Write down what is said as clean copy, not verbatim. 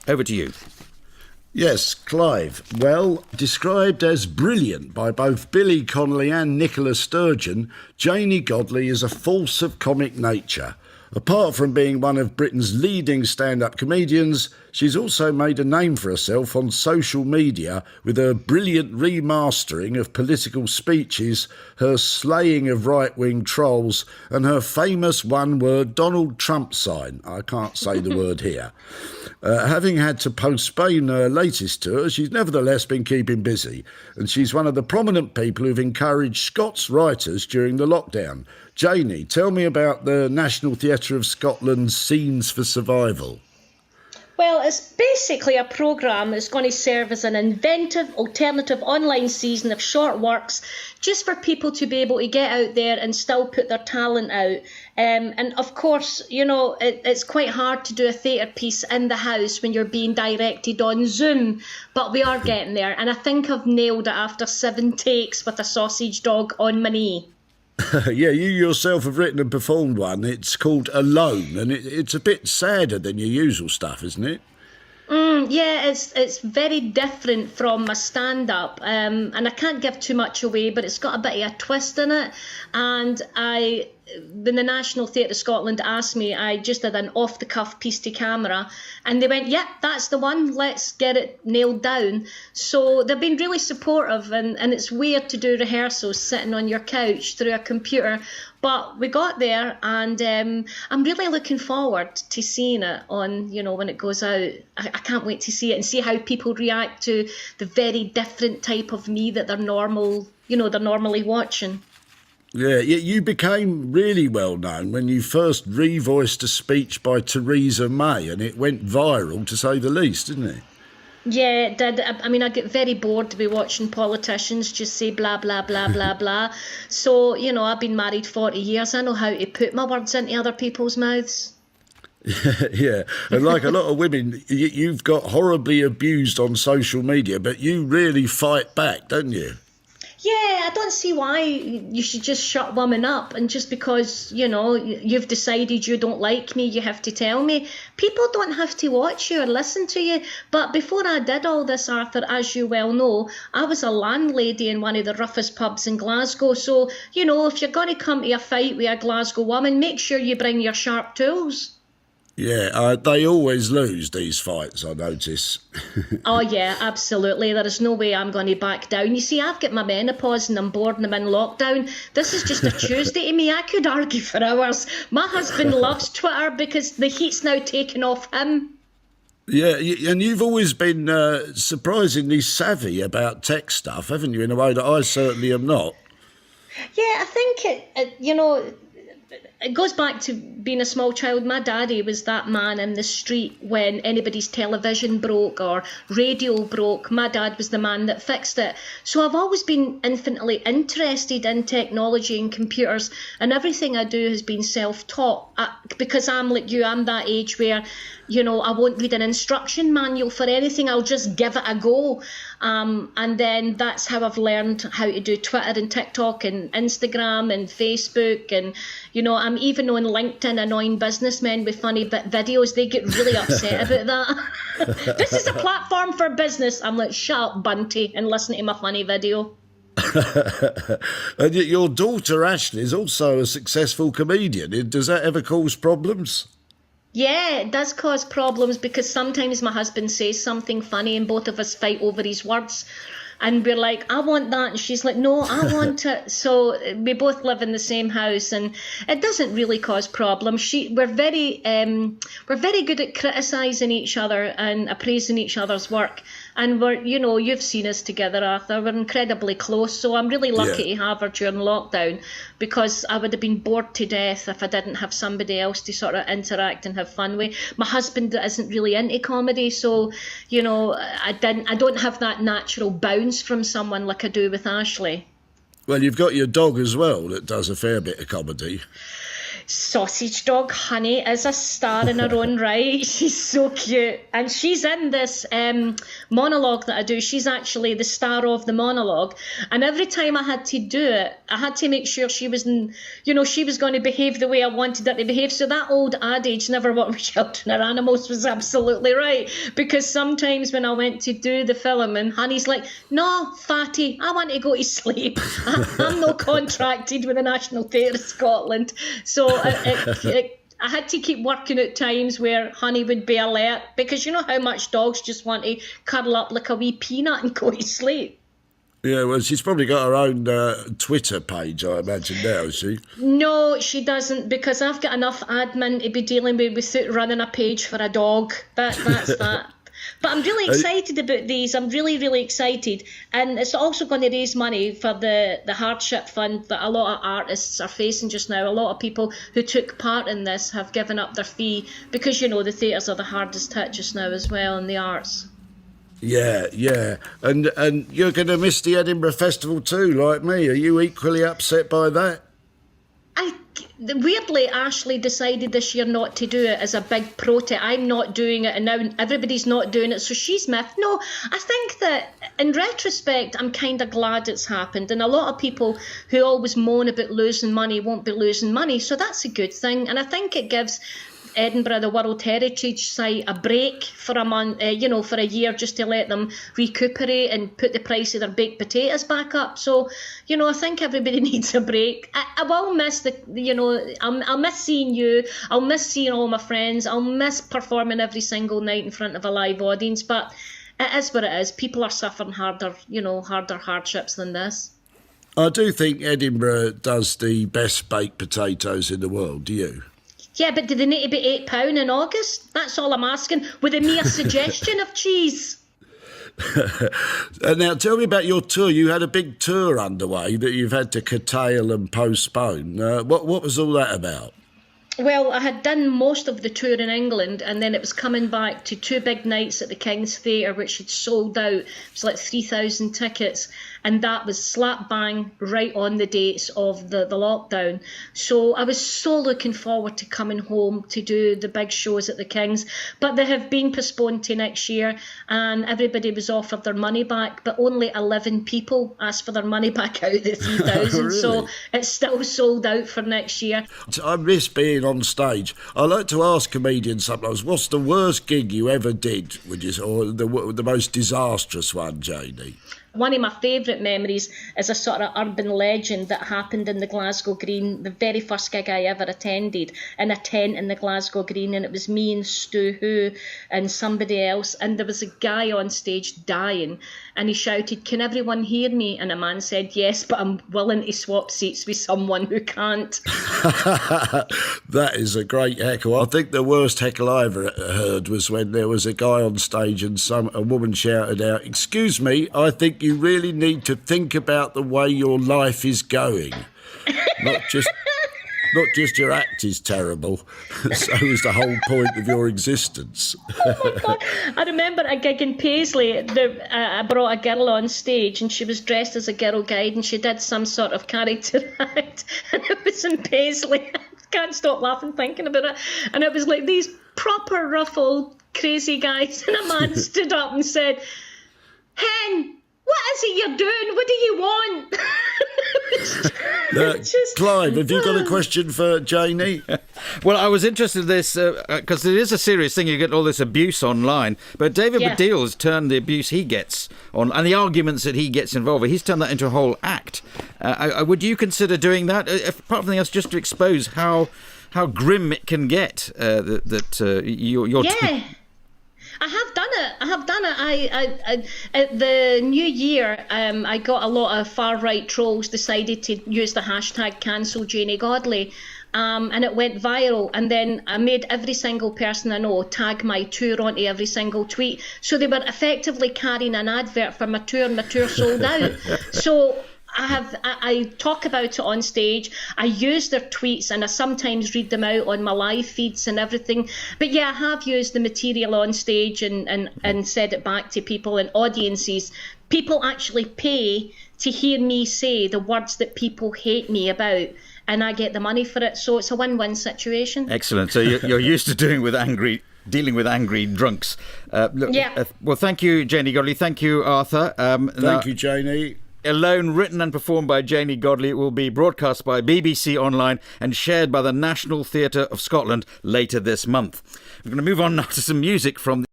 Over to you. Yes, Clive. Well, described as brilliant by both Billy Connolly and Nicola Sturgeon, Janey Godley is a force of comic nature. Apart from being one of Britain's leading stand-up comedians, she's also made a name for herself on social media with her brilliant remastering of political speeches, her slaying of right-wing trolls, and her famous one-word Donald Trump sign. I can't say the word here. Having had to postpone her latest tour, she's nevertheless been keeping busy, and she's one of the prominent people who've encouraged Scots writers during the lockdown. Janey, tell me about the National Theatre of Scotland's Scenes for Survival. Well, it's basically a programme that's going to serve as an inventive, alternative online season of short works just for people to be able to get out there and still put their talent out. And of course, it's quite hard to do a theatre piece in the house when you're being directed on Zoom, but we are getting there. And I think I've nailed it after 7 takes with a sausage dog on my knee. Yeah, you yourself have written and performed one. It's called Alone, and it's a bit sadder than your usual stuff, isn't it? Yeah, it's very different from my stand-up, and I can't give too much away, but it's got a bit of a twist in it. And when the National Theatre of Scotland asked me, I just did an off-the-cuff piece to camera, and they went, "Yep, that's the one, let's get it nailed down." So they've been really supportive, and it's weird to do rehearsals sitting on your couch through a computer, but we got there, and I'm really looking forward to seeing it on, when it goes out. I can't wait to see it and see how people react to the very different type of me that they're normally watching. Yeah, you became really well known when you first revoiced a speech by Theresa May, and it went viral, to say the least, didn't it? Yeah, it did. I mean, I get very bored to be watching politicians just say blah, blah, blah, blah, blah. So, I've been married 40 years. I know how to put my words into other people's mouths. Yeah, and like a lot of women, you've got horribly abused on social media, but you really fight back, don't you? Yeah, I don't see why you should just shut women up, and just because, you've decided you don't like me, you have to tell me. People don't have to watch you or listen to you. But before I did all this, Arthur, as you well know, I was a landlady in one of the roughest pubs in Glasgow. So, if you're going to come to a fight with a Glasgow woman, make sure you bring your sharp tools. Yeah, they always lose these fights, I notice. Oh, yeah, absolutely. There is no way I'm going to back down. You see, I've got my menopause and I'm bored and I'm in lockdown. This is just a Tuesday to me. I could argue for hours. My husband loves Twitter because the heat's now taken off him. Yeah, and you've always been surprisingly savvy about tech stuff, haven't you, in a way that I certainly am not. Yeah, I think, it goes back to being a small child. My daddy was that man in the street when anybody's television broke or radio broke. My dad was the man that fixed it. So I've always been infinitely interested in technology and computers, and everything I do has been self-taught. Because I'm like you, I'm that age where, I won't read an instruction manual for anything. I'll just give it a go. And then that's how I've learned how to do Twitter and TikTok and Instagram and Facebook. And, I'm even on LinkedIn annoying businessmen with funny videos. They get really upset about that. This is a platform for business. I'm like, shut up, Bunty, and listen to my funny video. And yet your daughter Ashley is also a successful comedian. Does that ever cause problems? Yeah, it does cause problems because sometimes my husband says something funny and both of us fight over his words. And we're like, I want that. And she's like, no, I want it. So we both live in the same house and it doesn't really cause problems. We're very good at criticising each other and appraising each other's work. And we're, you've seen us together, Arthur. We're incredibly close. So I'm really lucky to have her during lockdown because I would have been bored to death if I didn't have somebody else to sort of interact and have fun with. My husband isn't really into comedy. So, I don't have that natural bounce from someone like I do with Ashley. Well, you've got your dog as well that does a fair bit of comedy. sausage dog Honey is a star in her own right. She's so cute. And she's in this monologue that I do. She's actually the star of the monologue. And every time I had to do it, I had to make sure she was, she was going to behave the way I wanted her to behave. So that old adage, never work with children or animals, was absolutely right. Because sometimes when I went to do the film and Honey's like, no, fatty, I want to go to sleep. I'm not contracted with the National Theatre of Scotland. So I had to keep working at times where Honey would be alert, because you know how much dogs just want to cuddle up like a wee peanut and go to sleep. Yeah, well, she's probably got her own Twitter page, I imagine, now, has she? No, she doesn't, because I've got enough admin to be dealing with without running a page for a dog. That's that. But I'm really excited about these. I'm really, really excited. And it's also going to raise money for the hardship fund that a lot of artists are facing just now. A lot of people who took part in this have given up their fee because, the theatres are the hardest hit just now as well in the arts. Yeah. And you're going to miss the Edinburgh Festival too, like me. Are you equally upset by that? Weirdly, Ashley decided this year not to do it as a big protest. I'm not doing it, and now everybody's not doing it, so she's miffed. No, I think that in retrospect, I'm kind of glad it's happened. And a lot of people who always moan about losing money won't be losing money, so that's a good thing. And I think it gives Edinburgh, the World Heritage Site, a break for a month, for a year, just to let them recuperate and put the price of their baked potatoes back up. So, I think everybody needs a break. I will miss I'll miss seeing you. I'll miss seeing all my friends. I'll miss performing every single night in front of a live audience. But it is what it is. People are suffering harder hardships than this. I do think Edinburgh does the best baked potatoes in the world. Do you? Yeah, but do they need to be £8 in August? That's all I'm asking, with a mere suggestion of cheese. Now, tell me about your tour. You had a big tour underway that you've had to curtail and postpone. What was all that about? Well, I had done most of the tour in England, and then it was coming back to 2 big nights at the King's Theatre, which had sold out. It was like 3,000 tickets, and that was slap bang right on the dates of the lockdown. So I was so looking forward to coming home to do the big shows at the King's, but they have been postponed to next year, and everybody was offered their money back, but only 11 people asked for their money back out of the 3,000. Really? So it's still sold out for next year. I miss being on stage. I like to ask comedians sometimes, what's the worst gig you ever did, or the most disastrous one, Janey? One of my favourite memories is a sort of urban legend that happened in the Glasgow Green, the very first gig I ever attended, in a tent in the Glasgow Green, and it was me and Stu Hu and somebody else, and there was a guy on stage dying, and he shouted, "Can everyone hear me?" And a man said, "Yes, but I'm willing to swap seats with someone who can't." That is a great heckle. I think the worst heckle I ever heard was when there was a guy on stage and a woman shouted out, "Excuse me, I think you really need to think about the way your life is going. Not just your act is terrible. So is the whole point of your existence." Oh my God. I remember a gig in Paisley. I brought a girl on stage and she was dressed as a girl guide and she did some sort of character act. And it was in Paisley. I can't stop laughing thinking about it. And it was like these proper ruffled, crazy guys. And a man stood up and said, "Hen, what is it you're doing? What do you want?" Clive, have you got a question for Janey? Well, I was interested in this because it is a serious thing. You get all this abuse online. But David Baddiel has turned the abuse he gets on and the arguments that he gets involved with, he's turned that into a whole act. Would you consider doing that? Apart from anything else, just to expose how grim it can get, your yeah. I have done it. At the new year, I got a lot of far-right trolls decided to use the hashtag cancel Janey Godley. And it went viral, and then I made every single person I know tag my tour onto every single tweet. So they were effectively carrying an advert for my tour, and my tour sold out. So I talk about it on stage. I use their tweets and I sometimes read them out on my live feeds and everything. But yeah, I have used the material on stage and said it back to people and audiences. People actually pay to hear me say the words that people hate me about. and I get the money for it. So it's a win-win situation. Excellent. So you're used to dealing with angry drunks. Well, thank you, Janey Godley. Thank you, Arthur. Thank you, Janey. Alone, written and performed by Janey Godley, it will be broadcast by BBC Online and shared by the National Theatre of Scotland later this month. We're going to move on now to some music from